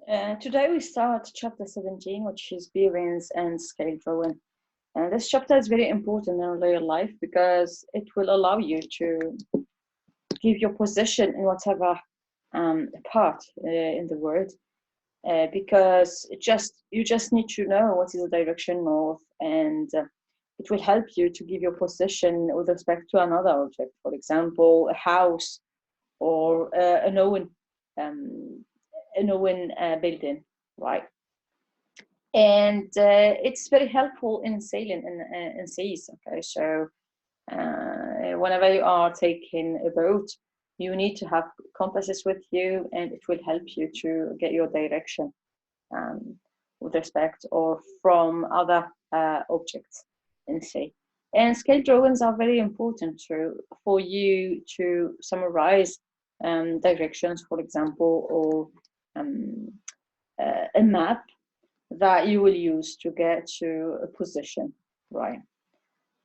Today we start chapter 17, which is bearings and scale drawing. And this chapter is very important in real life because it will allow you to give your position in whatever part in the word. Because you just need to know what is the direction north, and it will help you to give your position with respect to another object. For example, a house or a known building, right? And it's very helpful in sailing in seas. Okay, so whenever you are taking a boat, you need to have compasses with you, and it will help you to get your direction with respect or from other objects in sea. And scale drawings are very important for you to summarize directions, for example, or a map that you will use to get to a position, right?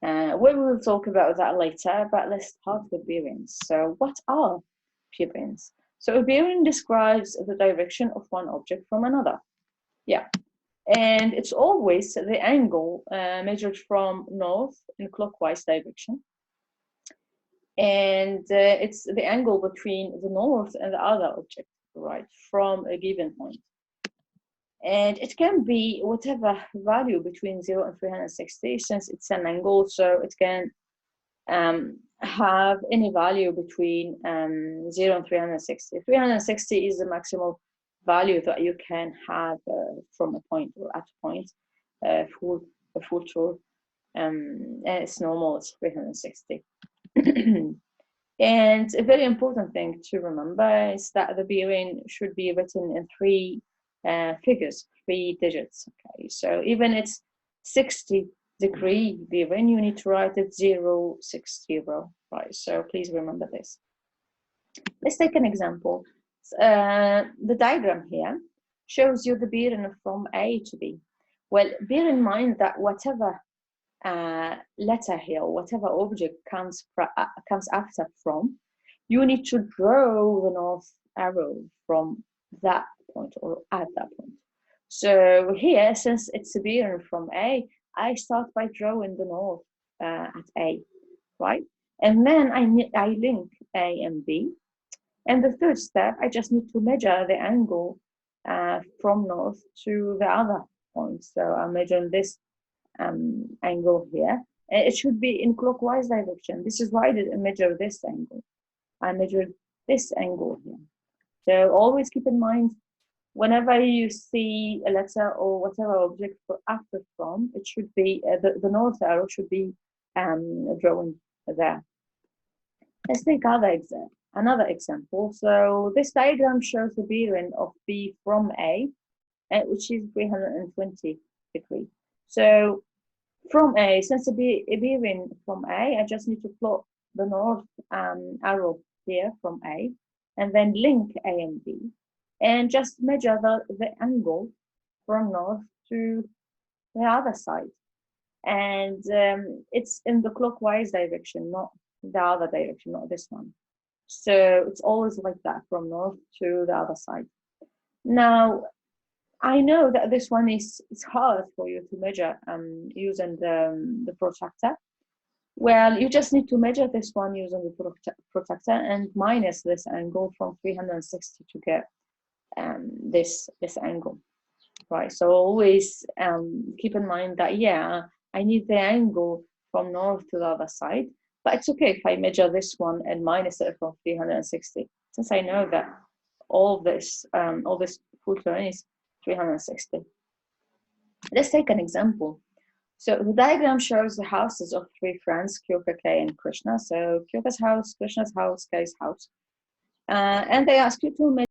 We will talk about that later, but let's start with bearings. So what are bearings? So a bearing describes the direction of one object from another. Yeah, and it's always the angle measured from north in clockwise direction. And it's the angle between the north and the other object, right, from a given point. And it can be whatever value between 0 and 360, since it's an angle, so it can have any value between 0 and 360. 360 is the maximum value that you can have from a point or at a point, a full tour. And it's normal, it's 360. And a very important thing to remember is that the bearing should be written in three figures, 3 digits. Okay, so even it's 60-degree bearing, you need to write it 060, right? So please remember this. Let's take an example. The diagram here shows you the bearing from A to B. Well, bear in mind that whatever letter here, whatever object comes after from, you need to draw the north arrow from that point or at that point. So here, since it's a bearing from A, I start by drawing the north at A, right? And then I link A and B. And the third step, I just need to measure the angle from north to the other point. So I'm measuring this angle here. It should be in clockwise direction. This is why I didn't measure this angle. I measured this angle here. So always keep in mind, whenever you see a letter or whatever object after from, it should be the north arrow should be drawn there. Let's take another example. So this diagram shows the bearing of B from A, which is 320 degrees. So from A, since a bearing from A, I just need to plot the north arrow here from A, and then link A and B, and just measure the angle from north to the other side. And it's in the clockwise direction, not the other direction, not this one. So it's always like that, from north to the other side. Now, I know that this one is hard for you to measure using the protractor. Well, you just need to measure this one using the protractor and minus this angle from 360 to get this angle, right? So always keep in mind that, yeah, I need the angle from north to the other side, but it's okay if I measure this one and minus it from 360, since I know that all this full turn is 360. Let's take an example. So the diagram shows the houses of 3 friends, Kyoko, Kay, and Krishna. So Kyoko's house, Krishna's house, Kay's house. And they ask you to